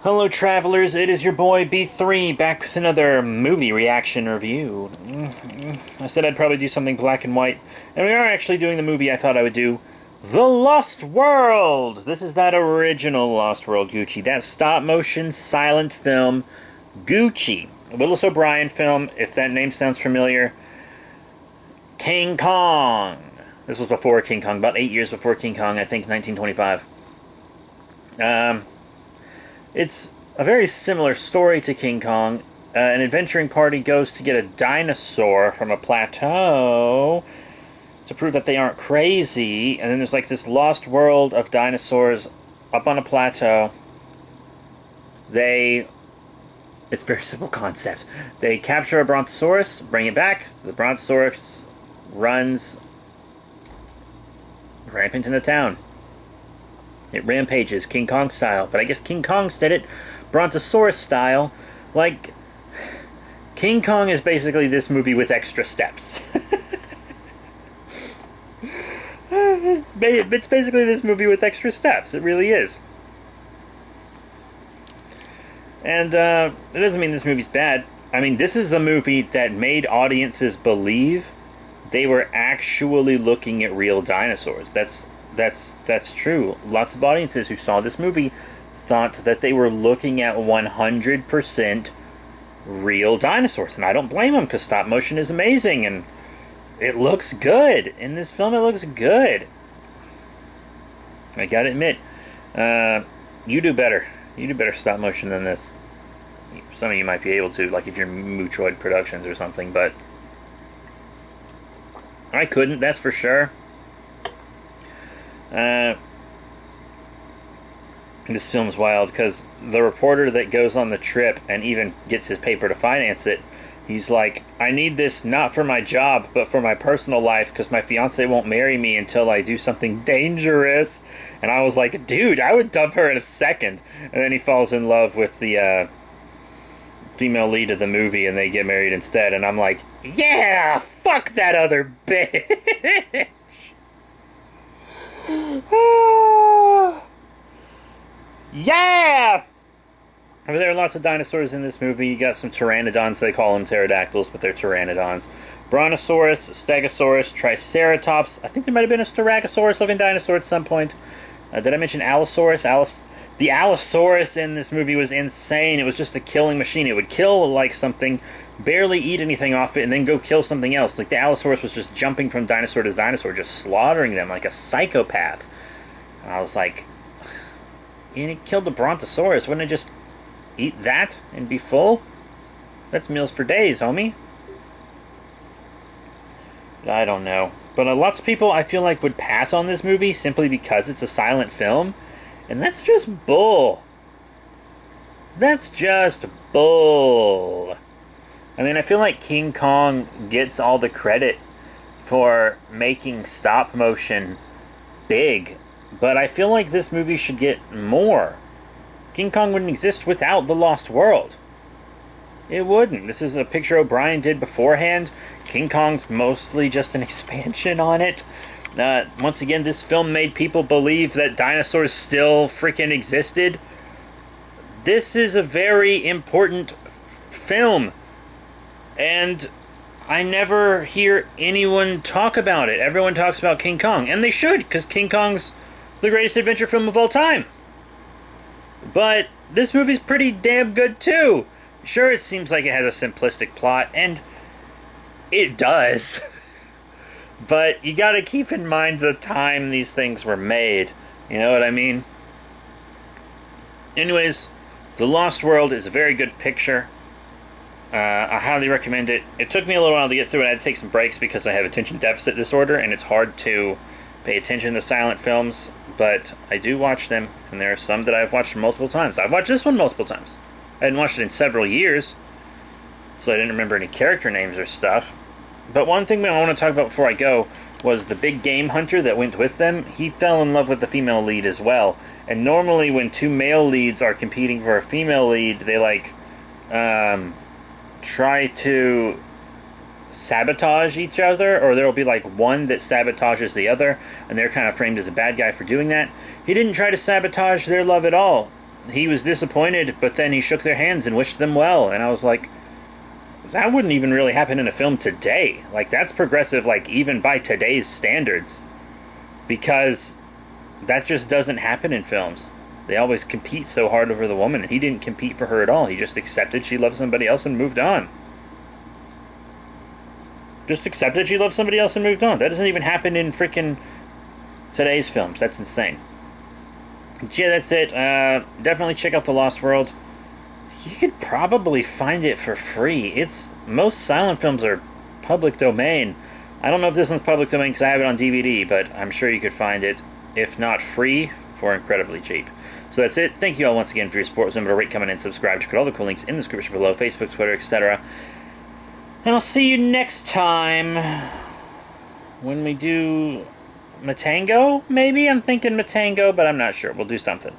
Hello travelers, it is your boy B3 back with another movie reaction review. I said I'd probably do something black and white, and we are actually doing the movie I thought I would do, The Lost World! This is that original Lost World Gucci, that stop-motion silent film Gucci. Willis O'Brien film, if that name sounds familiar. King Kong! This was before King Kong, about 8 years before King Kong, I think 1925. It's a very similar story to King Kong. An adventuring party goes to get a dinosaur from a plateau to prove that they aren't crazy, and then there's like this lost world of dinosaurs up on a plateau. It's a very simple concept. They capture a brontosaurus, bring it back, the brontosaurus runs rampant in the town. It rampages King Kong style, but I guess King Kong did it Brontosaurus style. Like, King Kong is basically this movie with extra steps. It's basically this movie with extra steps. It really is. And it doesn't mean this movie's bad. I mean, this is a movie that made audiences believe they were actually looking at real dinosaurs. That's true. Lots of audiences who saw this movie thought that they were looking at 100% real dinosaurs. And I don't blame them, because stop motion is amazing and it looks good. In this film, it looks good. I gotta admit, you do better. You do better stop motion than this. Some of you might be able to, like if you're Mutroid Productions or something, but I couldn't, that's for sure. This film's wild because the reporter that goes on the trip and even gets his paper to finance it, he's like, I need this not for my job but for my personal life because my fiance won't marry me until I do something dangerous. And I was like, dude, I would dump her in a second. And then he falls in love with the female lead of the movie and they get married instead, and I'm like, yeah, fuck that other bitch. Yeah! I mean, there are lots of dinosaurs in this movie. You got some pteranodons. They call them pterodactyls, but they're pteranodons. Brontosaurus, Stegosaurus, Triceratops. I think there might have been a Styracosaurus-looking dinosaur at some point. Did I mention Allosaurus? The Allosaurus in this movie was insane. It was just a killing machine. It would kill, like, something, barely eat anything off it, and then go kill something else. Like, the Allosaurus was just jumping from dinosaur to dinosaur, just slaughtering them like a psychopath. And I was like, and he killed the Brontosaurus. Wouldn't it just eat that and be full? That's meals for days, homie. I don't know. But lots of people, I feel like, would pass on this movie simply because it's a silent film. And that's just bull. That's just bull. I mean, I feel like King Kong gets all the credit for making stop motion big, but I feel like this movie should get more. King Kong wouldn't exist without The Lost World. It wouldn't. This is a picture O'Brien did beforehand. King Kong's mostly just an expansion on it. Once again, this film made people believe that dinosaurs still freaking existed. This is a very important film, and I never hear anyone talk about it. Everyone talks about King Kong, and they should, because King Kong's the greatest adventure film of all time. But this movie's pretty damn good too. Sure, it seems like it has a simplistic plot, and it does. But you gotta keep in mind the time these things were made. You know what I mean? Anyways, The Lost World is a very good picture. I highly recommend it. It took me a little while to get through it. I had to take some breaks because I have attention deficit disorder, and it's hard to pay attention to silent films. But I do watch them, and there are some that I've watched multiple times. I've watched this one multiple times. I hadn't watched it in several years, so I didn't remember any character names or stuff. But one thing I want to talk about before I go was the big game hunter that went with them. He fell in love with the female lead as well. And normally when two male leads are competing for a female lead, they try to sabotage each other, or there'll be like one that sabotages the other, and they're kind of framed as a bad guy for doing that. He didn't try to sabotage their love at all. he was disappointed, but then he shook their hands and wished them well. And I was like, that wouldn't even really happen in a film today. Like, that's progressive, like, even by today's standards. Because that just doesn't happen in films. They always compete so hard over the woman, and he didn't compete for her at all. He just accepted she loved somebody else and moved on. Just accepted she loved somebody else and moved on. That doesn't even happen in freaking today's films. That's insane. But yeah, that's it. Definitely check out The Lost World. You could probably find it for free. Most silent films are public domain. I don't know if this one's public domain because I have it on DVD, but I'm sure you could find it, if not free, for incredibly cheap. So that's it. Thank you all once again for your support. Remember to rate, comment, and subscribe. Check out all the cool links in the description below. Facebook, Twitter, etc. And I'll see you next time when we do Matango, maybe? I'm thinking Matango, but I'm not sure. We'll do something.